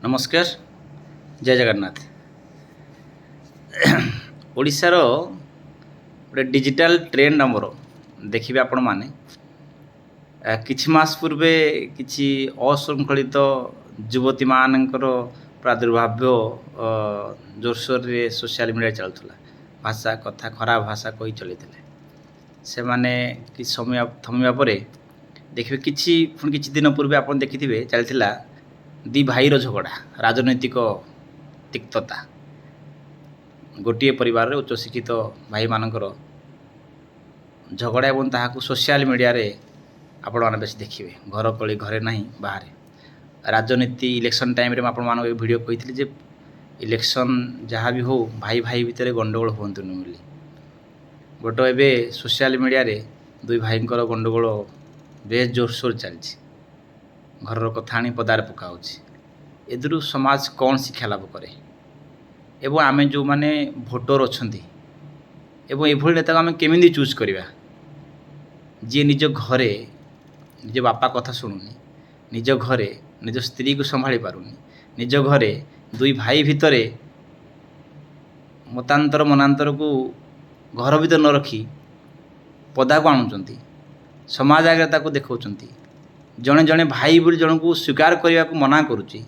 नमस्कार जय जगन्नाथ। ओडिशार गोटे डिजिटल ट्रेंड आमर देखिए आपण मैंने किछि मास पूर्वे किछि अशृंखलित युवती मानकर प्रादुर्भाव जोरसोर रे सोशल मीडिया चलुला। भाषा कथा खराब भाषा कही चली से माने कि समय थमिया परे देखिए किछि दिन पूर्वे आप देखिथिबे चलथिला दी भाईर झगड़ा राजनैतिक तिक्तता गोटे परिवार रे उच्च शिक्षित भाई मानकर झगड़ा एवं ताहाकू सोशल मीडिया रे आपण माने बेसी देखिबे घर कली घरे नहीं बाहर राजनीति इलेक्शन टाइम रे आपण मानक वीडियो कहितली जे इलेक्शन जहाँ भी हो भाई भाई भितर गंडगोल होंतुनी बोली गोटे एबे सोशल मीडिया रे दुई भाईंकर गंडगोल बेस जोरसोर चलछि। घर कथा आनी पदार पकाउछि एदुरु समाज कौन शिक्षा लाभ करे एवं आमे जो माने भोटर अछंती एवं एभଳି नेता आमे केमिति चूज करिवा जे निज घरे निज बापा कथा शुणुनी निज घरे निज स्त्री को संभाली पारुनी निज घरे दुई भाई भितरे मतांतर मनांतर को घर भीतर न रखी पदा को आणुचंती समाज आगे ताको देखौचंती जड़े जड़े भाई बोली जन को स्वीकार करने को मना करुच्ची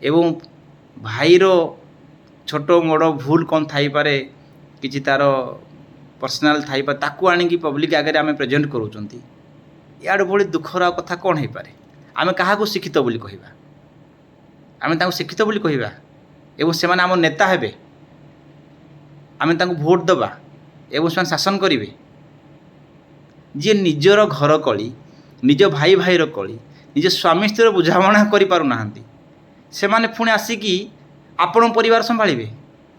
एवं भाईर छोट मोड़ भूल कौन थाईपे कि तार पर्सनाल थाईपे ताकू आनिकी पब्लिक आगे आम प्रेजेंट करूँ यार भली दुखर कथा कौन हो पारे आम क्या शिक्षित बोली कहवा आम शिक्षित बोली कहवा एवं से आम नेता हेबे आम भोट दबा एवं से शासन करेंगे जी निजर घर कली निज भाई भाईर कली निज स्वामी स्त्री बुझाणा करना से माने पुणी आसिकी आपण परिवार संभाळिबे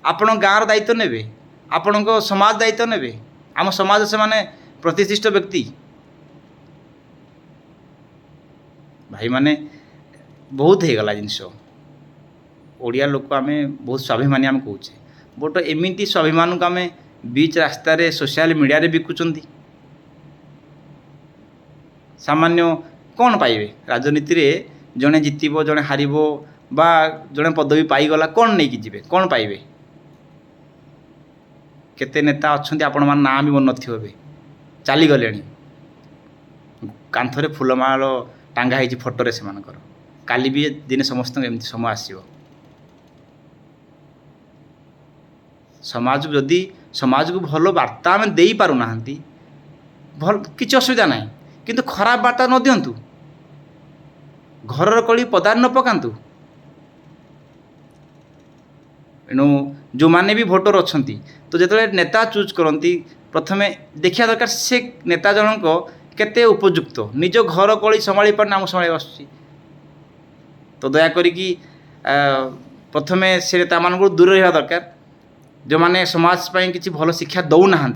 आपण गाँव दायित्व नेबे आपण समाज दायित्व नेबे आम समाज से माने प्रतिष्ठित व्यक्ति भाई माने बहुत हो गला जिनस ओडिया लोक आम बहुत स्वाभिमानी आम कहे बट एमती स्वाभिमान को आम बीच रास्तार सोशल मीडिया रे बिकुचंती सामान्य कौन पाइबे राजनीति रे जड़े जितब जड़े हार बा जड़े पदवी पाईगला कौन नहीं कि कौन पाइबे केते नेता अच्छा आपण मान ना भी मन नथिबे चली गले कांथरे फुलमाल टांगा होती फोटो से काली भी दिने समस्त एमती समय आसो समाज को जदि समाज को भल वार्ता आम दे पारना भल किसी असुविधा ना किंतु खराब वार्ता न दिंतु घर कली पदार न पकातु एणु जो माने भी भोटर अच्छा तो जो नेता चूज करती प्रथमे देखा दरकार से नेता जनक केते उपयुक्त निज घर कली संभाली पारना आम संभाल आसुची तो दयाकोरी प्रथमे से नेता मान दूर रहा दरकार जो माने समाज पाई किसी भल शिक्षा दौना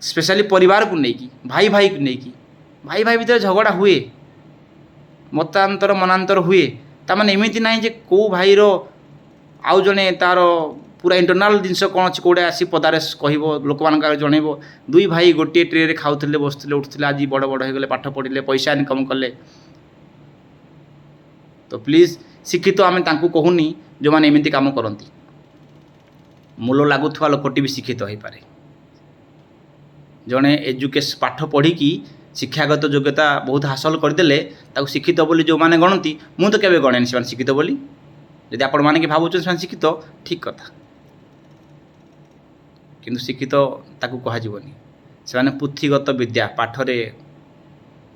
स्पेशली परिवार को लेकिन भाई भाई को लेकिन भाई भाई भीतर झगड़ा हुए मतांतर मनांतर हुए ताने एमती ना जे कौ भाईर आउ जड़े तार पूरा इंटरनाल जिनस कौन अच्छी कौटे आसी पदारे कह लोक मान जनइब दुई भाई गोटे ट्रे खाऊले बसुले उठुले आज बड़ बड़ हो गले पाठ पढ़ले पैसा इनकम कले तो प्लीज शिक्षित आम कहूनी जो मैंने एमती कम करती मूल लगुवा लोकटी भी शिक्षित हो पारे जड़े एजुकेश पाठ पढ़ी शिक्षागत योग्यता बहुत हासिल करदे ताकू शिक्षित बोली जो मैंने गणती मु तो केवे गणे से शिक्षित बोली यदि आपण मैंने कि भावुँ से शिक्षित ठीक कथा किंतु शिक्षित ताकू कहजनी से मैंने पुथीगत विद्या पाठरे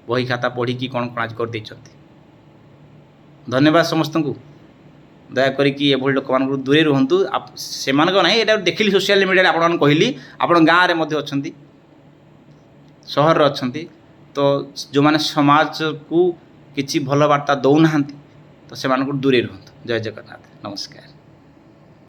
बही खाता पढ़ी कौन कौन आज कर धन्यवाद समस्त को दयाकोरी एभली लोक मान दूरे रुहतु से ना ये देखिली सोशल मीडिया आप कहली आप गाँव में अच्छा सहर अच्छा तो जो माने समाज को किसी भल वार्ता दौना तो से दूरे रुहतु। जय जगन्नाथ। नमस्कार।